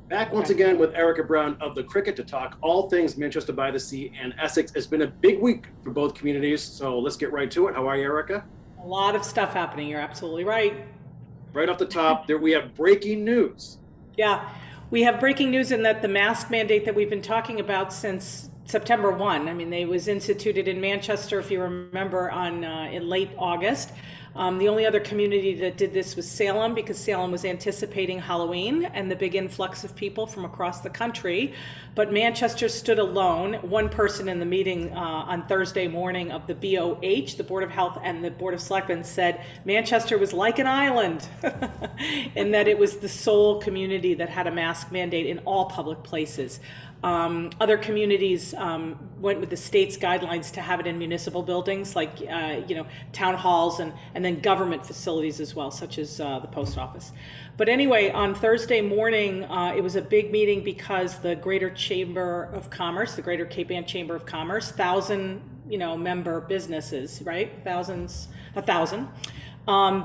Back once again with Erika Brown of the Cricket to talk all things Manchester by the Sea and Essex. It's been a big week for both communities, so let's get right to it. How are you, Erika? A lot of stuff happening. You're absolutely right. Right off the top, there we have breaking news. Yeah, we have breaking news in that the mask mandate that we've been talking about since September 1. I mean, they was instituted in Manchester, if you remember, on in late August. The only other community that did this was Salem, because Salem was anticipating Halloween and the big influx of people from across the country. But Manchester stood alone. One person in the meeting on Thursday morning of the BOH, the Board of Health and the Board of Selectmen, said Manchester was like an island in that it was the sole community that had a mask mandate in all public places. Other communities went with the state's guidelines to have it in municipal buildings like town halls and then government facilities as well, such as the post office. But anyway, on Thursday morning, it was a big meeting because the Greater Chamber of Commerce, the Greater Cape Ann Chamber of Commerce, 1,000 member businesses, right? A thousand.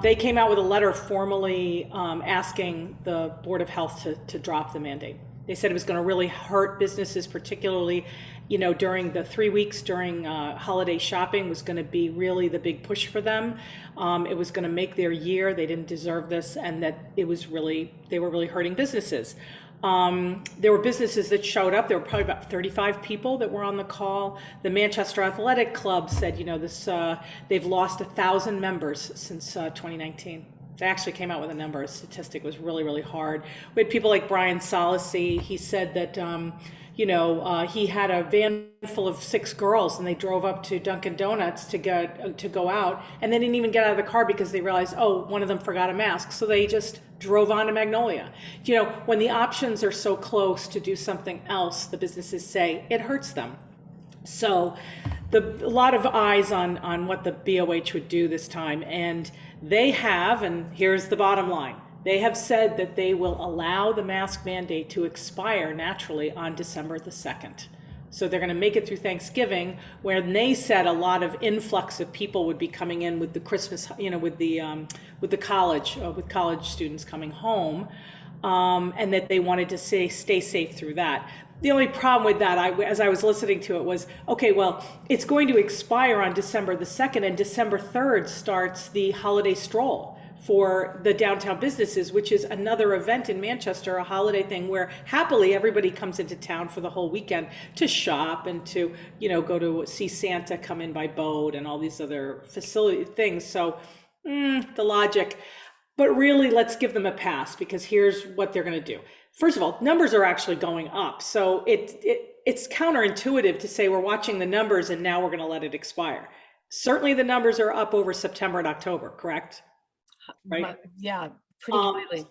They came out with a letter formally asking the Board of Health to drop the mandate. They said it was going to really hurt businesses, particularly, during the 3 weeks during holiday shopping was going to be really the big push for them. It was going to make their year. They didn't deserve this, and that they were really hurting businesses. There were businesses that showed up. There were probably about 35 people that were on the call. The Manchester Athletic Club said, they've lost 1,000 members since 2019. They actually came out with a number. A statistic was really, really hard. We had people like Brian Solisey. He said that, he had a van full of 6 girls and they drove up to Dunkin' Donuts to go out, and they didn't even get out of the car because they realized, one of them forgot a mask. So they just drove on to Magnolia. When the options are so close to do something else, the businesses say it hurts them. So a lot of eyes on what the BOH would do this time, and they have, and here's the bottom line, they have said that they will allow the mask mandate to expire naturally on December the 2nd. So they're going to make it through Thanksgiving, where they said a lot of influx of people would be coming in with the Christmas, with the college students coming home, and that they wanted to stay safe through that. The only problem with that, as I was listening to it, was, it's going to expire on December the 2nd, and December 3rd starts the holiday stroll for the downtown businesses, which is another event in Manchester, a holiday thing where happily everybody comes into town for the whole weekend to shop and to, go to see Santa come in by boat and all these other facility things. So the logic, but really let's give them a pass, because here's what they're going to do. First of all, numbers are actually going up. So it's counterintuitive to say we're watching the numbers and now we're going to let it expire. Certainly the numbers are up over September and October, correct? Right? Yeah, pretty highly.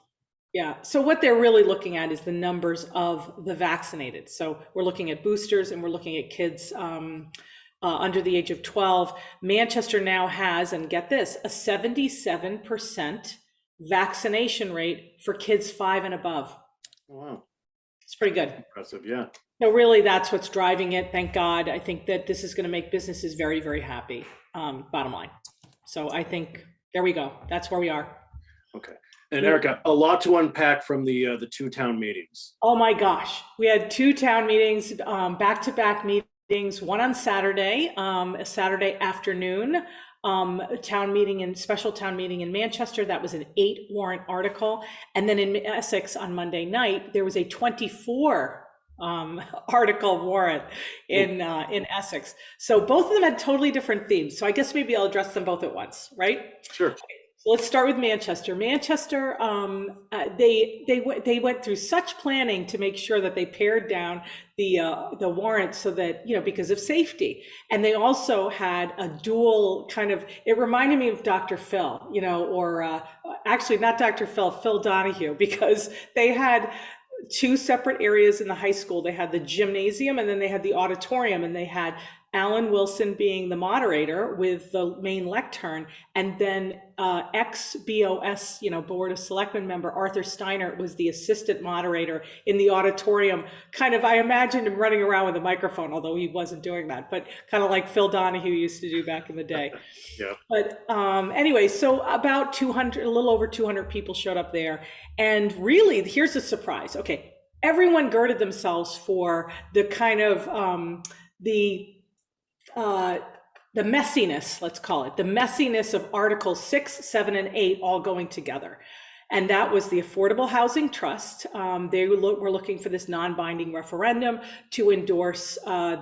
Yeah. So what they're really looking at is the numbers of the vaccinated. So we're looking at boosters and we're looking at kids under the age of 12. Manchester now has, and get this, a 77% vaccination rate for kids 5 and above. Wow. It's pretty good. Impressive, yeah. So really that's what's driving it. Thank God. I think that this is going to make businesses very, very happy, bottom line. So I think there we go. That's where we are. Okay. And Erika, a lot to unpack from the 2 town meetings. Oh my gosh. We had 2 town meetings, back-to-back meetings, one on Saturday, a Saturday afternoon, special town meeting in Manchester. That was an 8 warrant article. And then in Essex on Monday night, there was a 24 article warrant in Essex. So both of them had totally different themes. So I guess maybe I'll address them both at once, right? Sure. Let's start with Manchester. Manchester, they went through such planning to make sure that they pared down the warrants so that, because of safety. And they also had a dual kind of, it reminded me of Dr. Phil, or actually not Dr. Phil, Phil Donahue, because they had 2 separate areas in the high school. They had the gymnasium and then they had the auditorium, and they had Alan Wilson being the moderator with the main lectern, and then ex-BOS, Board of Selectmen member Arthur Steiner was the assistant moderator in the auditorium. Kind of, I imagined him running around with a microphone, although he wasn't doing that, but kind of like Phil Donahue used to do back in the day. Yeah. But anyway, so about 200, a little over 200 people showed up there. And really, here's a surprise. Okay, everyone girded themselves for the kind of uh, the messiness, let's call it, the messiness of Articles 6, 7, and 8 all going together. And that was the Affordable Housing Trust. They were looking for this non-binding referendum to endorse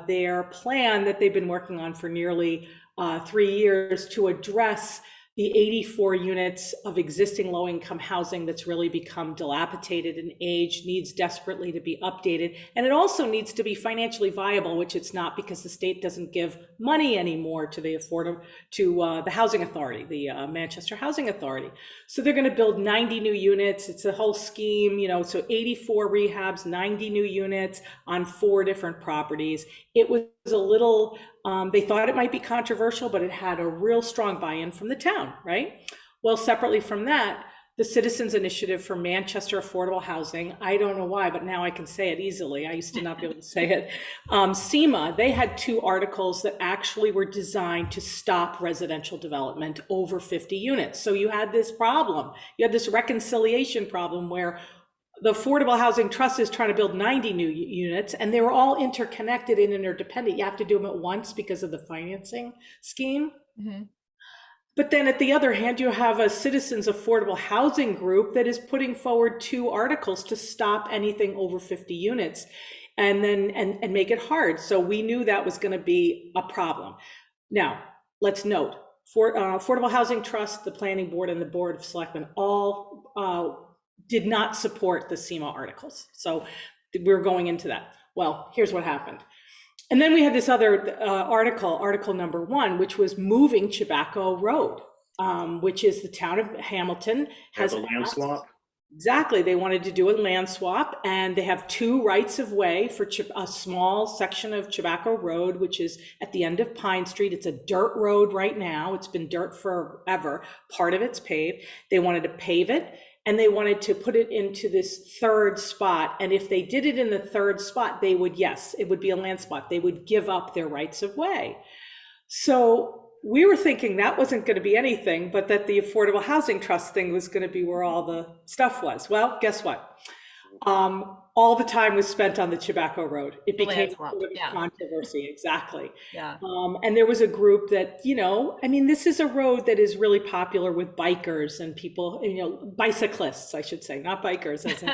their plan that they've been working on for nearly 3 years to address the 84 units of existing low-income housing that's really become dilapidated and aged, needs desperately to be updated. And it also needs to be financially viable, which it's not because the state doesn't give money anymore to the the housing authority, the Manchester Housing Authority. So they're going to build 90 new units. It's a whole scheme, so 84 rehabs, 90 new units on 4 different properties. It was a little, they thought it might be controversial, but it had a real strong buy-in from the town, right? Well, separately from that, the Citizens Initiative for Manchester Affordable Housing, I don't know why, but now I can say it easily. I used to not be able to say it. SEMA, they had 2 articles that actually were designed to stop residential development over 50 units. So you had this problem, you had this reconciliation problem where the Affordable Housing Trust is trying to build 90 new units, and they were all interconnected and interdependent. You have to do them at once because of the financing scheme. Mm-hmm. But then at the other hand, you have a Citizens Affordable Housing group that is putting forward 2 articles to stop anything over 50 units and then and make it hard. So we knew that was going to be a problem. Now, let's note, Affordable Housing Trust, the Planning Board, and the Board of Selectmen all did not support the SEMA articles. So we're going into that. Well, here's what happened. And then we had this other article number 1, which was moving Chibacco Road, which is the town of Hamilton has a land swap. Exactly. They wanted to do a land swap, and they have 2 rights of way for a small section of Chibacco Road, which is at the end of Pine Street. It's a dirt road right now. It's been dirt forever. Part of it's paved. They wanted to pave it, and they wanted to put it into this 3rd spot. And if they did it in the 3rd spot, they would, yes, it would be a land spot. They would give up their rights of way. So we were thinking that wasn't going to be anything, but that the Affordable Housing Trust thing was going to be where all the stuff was. Well, guess what? All the time was spent on the Chibacco Road. It became a controversy, exactly. Yeah. And there was a group that, this is a road that is really popular with bikers and people, bicyclists, I should say, not bikers, as in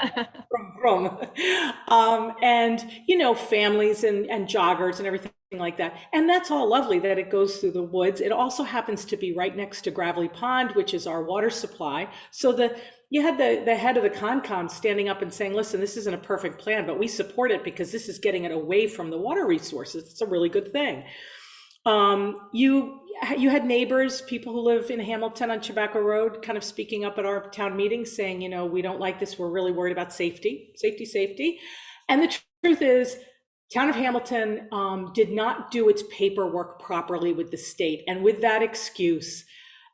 and families and joggers and everything like that. And that's all lovely that it goes through the woods. It also happens to be right next to Gravelly Pond, which is our water supply. So you had the head of the Concom standing up and saying, listen, this isn't a perfect plan, but we support it because this is getting it away from the water resources. It's a really good thing. You had neighbors, people who live in Hamilton on Chibacco Road, kind of speaking up at our town meeting saying, we don't like this. We're really worried about safety. And the truth is, town of Hamilton did not do its paperwork properly with the state. And with that excuse,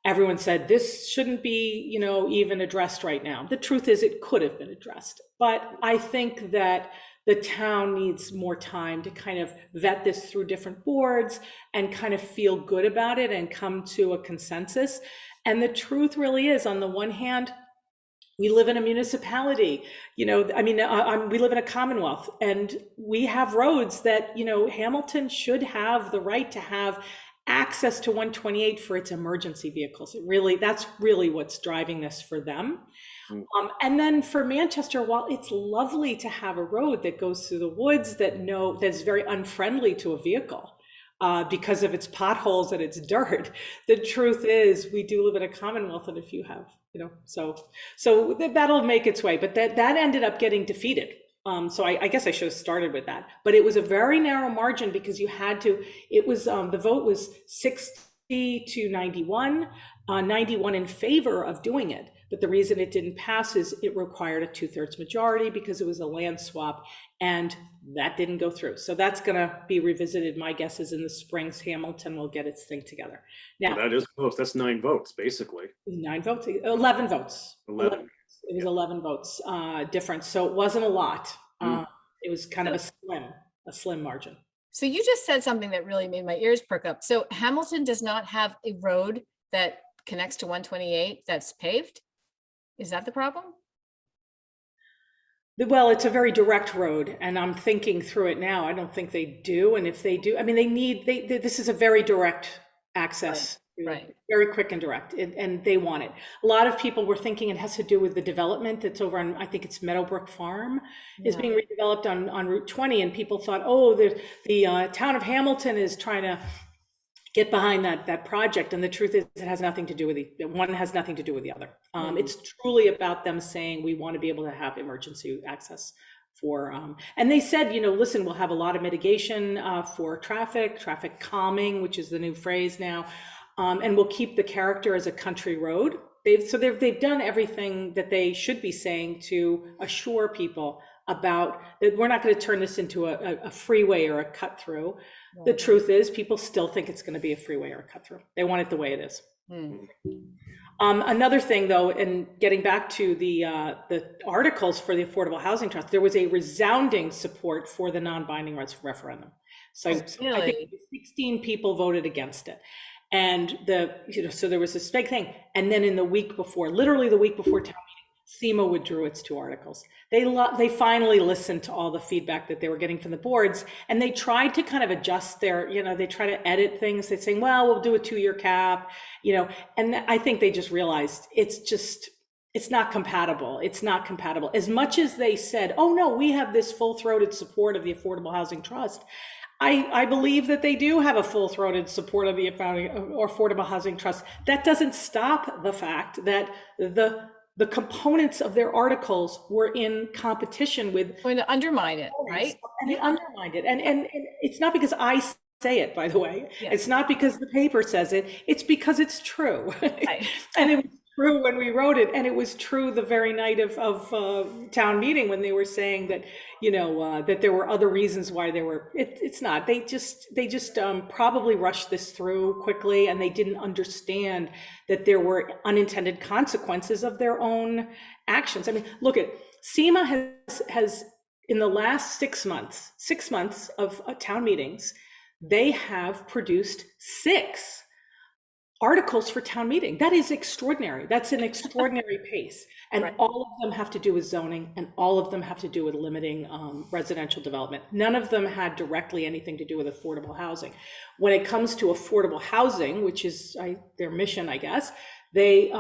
everyone said this shouldn't be, even addressed right now. The truth is it could have been addressed. But I think that the town needs more time to kind of vet this through different boards and kind of feel good about it and come to a consensus. And the truth really is, on the one hand, we live in a municipality, we live in a commonwealth, and we have roads that, Hamilton should have the right to have access to 128 for its emergency vehicles. That's really what's driving this for them. And then for Manchester, while it's lovely to have a road that goes through the woods that's very unfriendly to a vehicle because of its potholes and its dirt, the truth is we do live in a commonwealth, and if you have, so that'll make its way. But that ended up getting defeated. So I guess I should have started with that, but it was a very narrow margin because you had to, it was, the vote was 60 to 91, 91 in favor of doing it. But the reason it didn't pass is it required a 2/3 majority because it was a land swap, and that didn't go through. So that's gonna be revisited. My guess is in the springs, Hamilton will get its thing together. Now, that is close. That's 9 votes, basically. 9 votes, 11 votes. 11. It was 11 votes difference. So it wasn't a lot. It was kind of a slim margin. So you just said something that really made my ears perk up. So Hamilton does not have a road that connects to 128 that's paved? Is that the problem? Well, it's a very direct road, and I'm thinking through it now. I don't think they do, and if they do, I mean, this is a very direct access, Right. very quick and direct, and they want it. A lot of people were thinking it has to do with the development that's over on, I think it's Meadowbrook Farm, is Yeah. being redeveloped on Route 20, and people thought, oh, the town of Hamilton is trying to get behind that project, and the truth is it has nothing to do with one has nothing to do with the other. It's truly about them saying we want to be able to have emergency access for and they said, listen, we'll have a lot of mitigation for traffic calming, which is the new phrase now, and we'll keep the character as a country road. They've done everything that they should be saying to assure people about that we're not going to turn this into a freeway or a cut through. The truth is people still think it's going to be a freeway or a cut through. They want it the way it is. Another thing though, and getting back to the articles for the Affordable Housing Trust, there was a resounding support for the non-binding referendum. So I think 16 people voted against it. And so there was this big thing. And then in the week before, literally the week before town meeting, SEMA withdrew its 2 articles. They finally listened to all the feedback that they were getting from the boards, and they tried to kind of adjust their, they try to edit things. They're saying, well, we'll do a 2-year cap, and I think they just realized it's not compatible. It's not compatible. As much as they said, oh no, we have this full-throated support of the Affordable Housing Trust. I believe that they do have a full-throated support of the Affordable Housing Trust. That doesn't stop the fact that the components of their articles were in competition with going to undermine it, right? And they undermined it. And it's not because I say it, by the way. Yeah. It's not because the paper says it. It's because it's true. Right. And it was true when we wrote it, and it was true the very night of town meeting when they were saying that, that there were other reasons why they were. It's not. They just probably rushed this through quickly, and they didn't understand that there were unintended consequences of their own actions. I mean, look at SEMA has in the last 6 months of town meetings, they have produced 6 articles for town meeting. That is extraordinary. That's an extraordinary pace. And right. All of them have to do with zoning, and all of them have to do with limiting residential development. None of them had directly anything to do with affordable housing. When it comes to affordable housing, which is their mission, I guess, they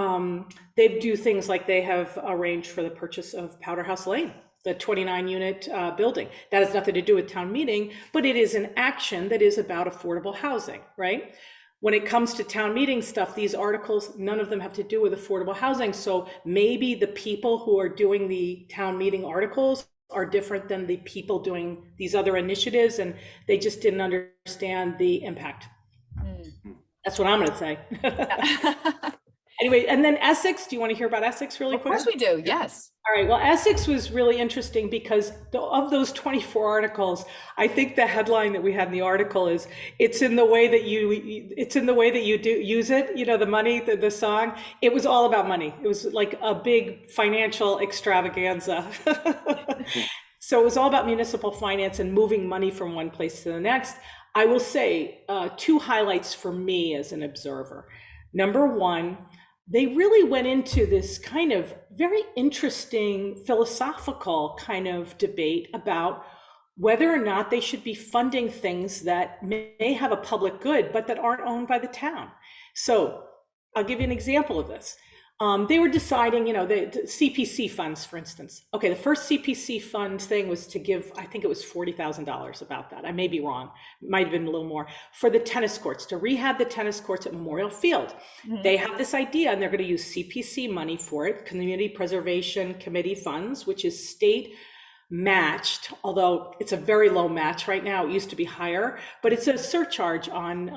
do things like they have arranged for the purchase of Powder House Lane, the 29-unit building. That has nothing to do with town meeting, but it is an action that is about affordable housing, right? When it comes to town meeting stuff, these articles, none of them have to do with affordable housing. So maybe the people who are doing the town meeting articles are different than the people doing these other initiatives, and they just didn't understand the impact. That's what I'm going to say. Anyway, and then Essex, do you want to hear about Essex really quick? Of course we do, yes. All right, well, Essex was really interesting because of those 24 articles, I think the headline that we had in the article is, it's in the way that you do use it, the money, the song. It was all about money. It was like a big financial extravaganza. So it was all about municipal finance and moving money from one place to the next. I will say 2 highlights for me as an observer. Number one, they really went into this kind of very interesting philosophical kind of debate about whether or not they should be funding things that may have a public good, but that aren't owned by the town. So I'll give you an example of this. They were deciding, the CPC funds, for instance. Okay, the first CPC fund thing was to give, I think it was $40,000 about that. I may be wrong. It might have been a little more, for the tennis courts, to rehab the tennis courts at Memorial Field. Mm-hmm. They have this idea, and they're going to use CPC money for it, Community Preservation Committee funds, which is state matched, although it's a very low match right now. It used to be higher, but it's a surcharge on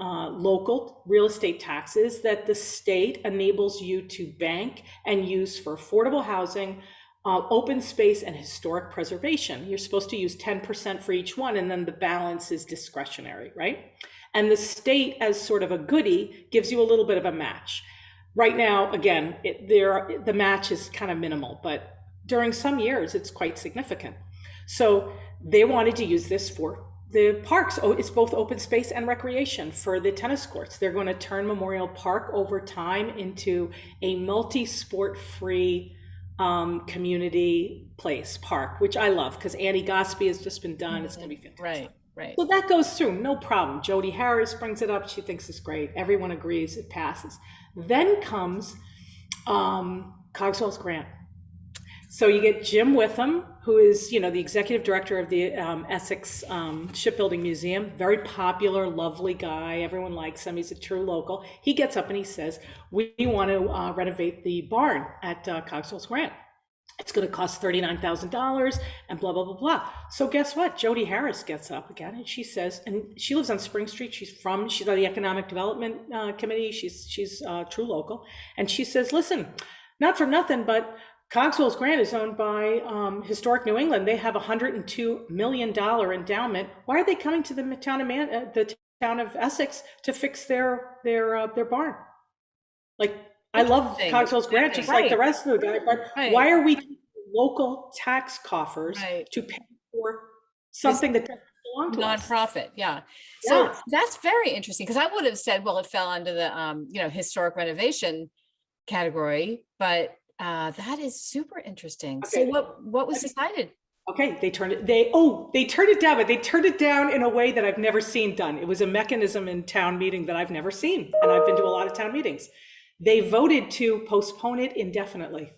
local real estate taxes that the state enables you to bank and use for affordable housing, open space, and historic preservation. You're supposed to use 10% for each one, and then the balance is discretionary, right? And the state, as sort of a goodie, gives you a little bit of a match. Right now, again, the match is kind of minimal, but during some years, it's quite significant. So they wanted to use this for the parks. Oh, it's both open space and recreation for the tennis courts. They're going to turn Memorial Park over time into a multi-sport free community place, park, which I love because Annie Gosby has just been done. It's going to be fantastic. Right, right. So that goes through, no problem. Jody Harris brings it up. She thinks it's great. Everyone agrees, it passes. Then comes Cogswell's grant. So you get Jim Witham, who is, you know, the executive director of the Essex Shipbuilding Museum, very popular, lovely guy. Everyone likes him. He's a true local. He gets up and he says, we want to renovate the barn at Cogswell's Grant. It's going to cost $39,000 and blah, blah, blah, blah. So guess what? Jody Harris gets up again and she says, and she lives on Spring Street. She's on the Economic Development Committee. She's true local. And she says, listen, not for nothing, but Cogswell's Grant is owned by Historic New England. They have a $102 million endowment. Why are they coming to the town of Essex to fix their barn? Like, I love Cogswell's Grant, just like the rest of the guy, but why are we local tax coffers to pay for something that doesn't belong to us? Nonprofit, yeah. So that's very interesting because I would have said, well, it fell under the historic renovation category, but that is super interesting. Okay. So what was decided? Okay, they turned it down, but they turned it down in a way that I've never seen done. It was a mechanism in town meeting that I've never seen, and I've been to a lot of town meetings. They voted to postpone it indefinitely.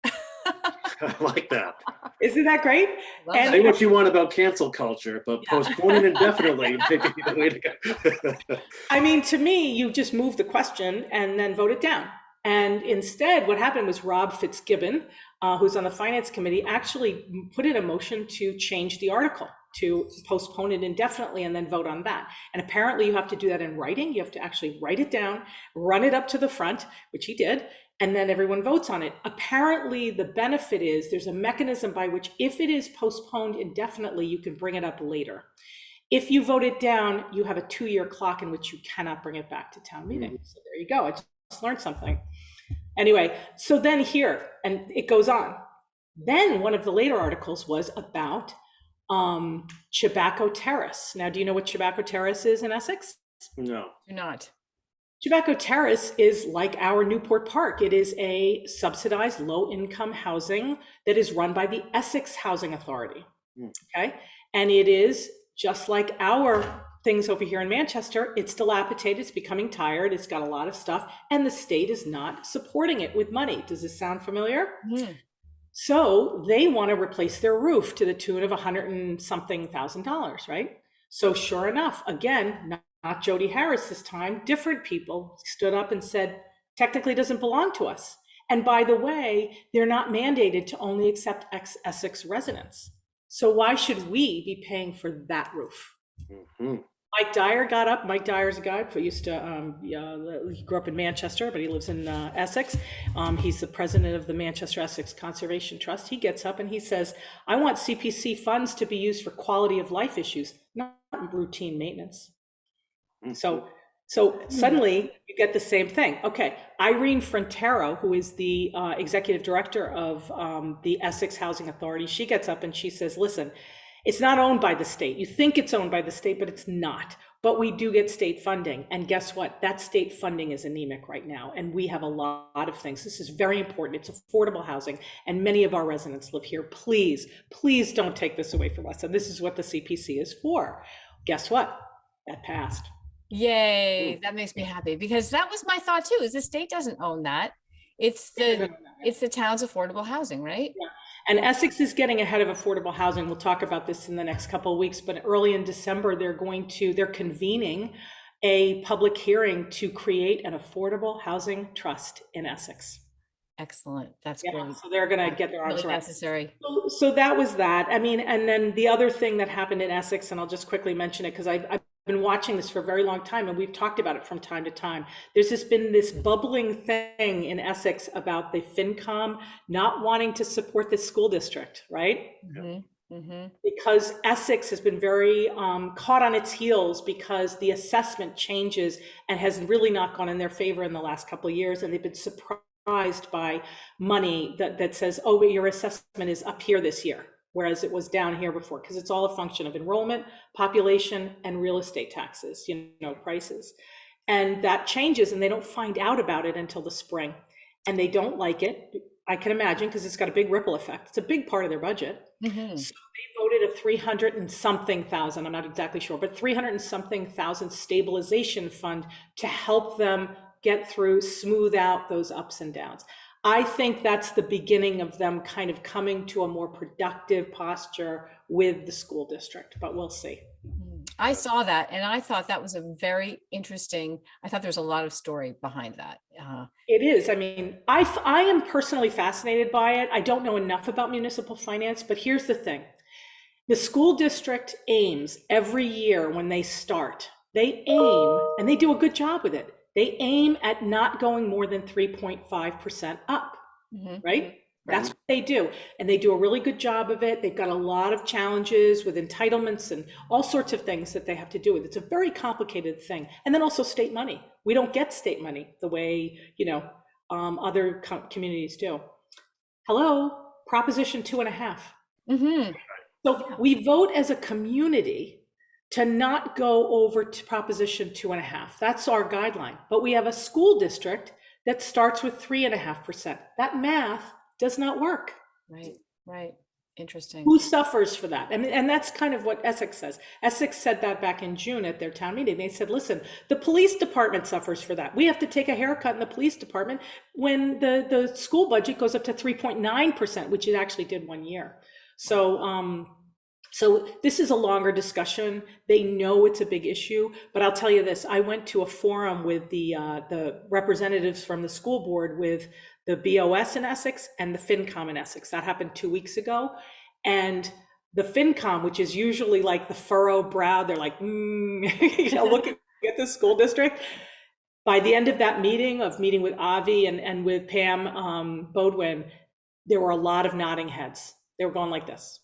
I like that. Isn't that great? And say what you want about cancel culture, but postpone it indefinitely. The way to go. I mean, to me, you just move the question and then vote it down. And instead, what happened was Rob Fitzgibbon, who's on the finance committee, actually put in a motion to change the article, to postpone it indefinitely and then vote on that. And apparently you have to do that in writing. You have to actually write it down, run it up to the front, which he did, and then everyone votes on it. Apparently the benefit is there's a mechanism by which if it is postponed indefinitely, you can bring it up later. If you vote it down, you have a 2-year clock in which you cannot bring it back to town meeting. So there you go. I just learned something. Anyway, so then here, and it goes on. Then one of the later articles was about Tobacco Terrace. Now, do you know what Tobacco Terrace is in Essex? No. Do not. Tobacco Terrace is like our Newport Park. It is a subsidized low-income housing that is run by the Essex Housing Authority. Okay, and it is just like our things over here in Manchester. It's dilapidated, it's becoming tired, it's got a lot of stuff, and the state is not supporting it with money. Does this sound familiar? So they want to replace their roof to the tune of $100 and something thousand, right? So sure enough, again, not Jody Harris this time, different people stood up and said, technically doesn't belong to us. And by the way, they're not mandated to only accept Essex residents. So why should we be paying for that roof? Mike Dyer got up. Mike Dyer's a guy who used to, he grew up in Manchester, but he lives in Essex. He's the president of the Manchester Essex Conservation Trust. He gets up and he says, I want CPC funds to be used for quality of life issues, not routine maintenance. So suddenly you get the same thing. Okay, Irene Frontero, who is the executive director of the Essex Housing Authority, she gets up and she says, listen, it's not owned by the state. You think it's owned by the state, but it's not. But we do get state funding. And guess what? That state funding is anemic right now. And we have a lot of things. This is very important. It's affordable housing. And many of our residents live here. Please, please don't take this away from us. And this is what the CPC is for. Guess what? That passed. Yay. That makes me happy because that was my thought too, is the state doesn't own that. It's the town's affordable housing, right? Yeah. And Essex is getting ahead of affordable housing. We'll talk about this in the next couple of weeks, but early in December, they're convening a public hearing to create an affordable housing trust in Essex. Excellent. That's great. So they're going to get their arms really around. Necessary. So that was that. I mean, and then the other thing that happened in Essex, and I'll just quickly mention it because I've been watching this for a very long time and we've talked about it from time to time. There's been this bubbling thing in Essex about the FinCom not wanting to support the school district, right? Because Essex has been very caught on its heels because the assessment changes and has really not gone in their favor in the last couple of years. And they've been surprised by money that says, oh, your assessment is up here this year, whereas it was down here before, because it's all a function of enrollment, population, and real estate taxes, prices. And that changes and they don't find out about it until the spring. And they don't like it I can imagine, because it's got a big ripple effect. It's a big part of their budget. Mhm. So they voted a 300 and something thousand, I'm not exactly sure, but 300 and something thousand stabilization fund to help them get through, smooth out those ups and downs. I think that's the beginning of them kind of coming to a more productive posture with the school district, but we'll see. I saw that and I thought that was a very interesting, I thought there's a lot of story behind that. It is. I mean, I am personally fascinated by it. I don't know enough about municipal finance, but here's the thing. The school district aims every year when they start, they aim, and they do a good job with it. They aim at not going more than 3.5% up, right? That's what they do. And they do a really good job of it. They've got a lot of challenges with entitlements and all sorts of things that they have to do with. It's a very complicated thing. And then also state money. We don't get state money the way, you know, other communities do. Hello, Proposition 2.5. So we vote as a community to not go over to Proposition 2.5. That's our guideline. But we have a school district that starts with 3.5%. That math does not work. Right. Interesting. Who suffers for that? And that's kind of what Essex says. Essex said that back in June at their town meeting. They said, listen, the police department suffers for that. We have to take a haircut in the police department when the school budget goes up to 3.9%, which it actually did one year. So this is a longer discussion. They know it's a big issue, but I'll tell you this, I went to a forum with the representatives from the school board with the BOS in Essex and the FinCom in Essex. That happened 2 weeks ago. And the FinCom, which is usually like the furrowed brow, they're like, you know, look at the school district. By the end of that meeting with Avi and with Pam Bodwin, there were a lot of nodding heads. They were going like this.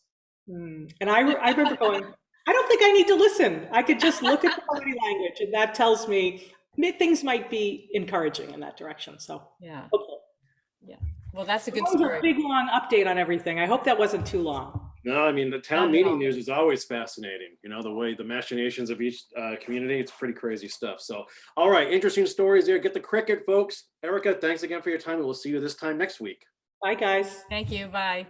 And I remember going, I don't think I need to listen. I could just look at the body language, and that tells me things might be encouraging in that direction. So yeah, hopefully. Yeah. Well, that's a good story. story. A big long update on everything. I hope that wasn't too long. No, I mean, the town meeting news is always fascinating. You know, the way the machinations of each community, it's pretty crazy stuff. So, all right, interesting stories there. Get the cricket, folks. Erika, thanks again for your time, and we'll see you this time next week. Bye, guys. Thank you. Bye.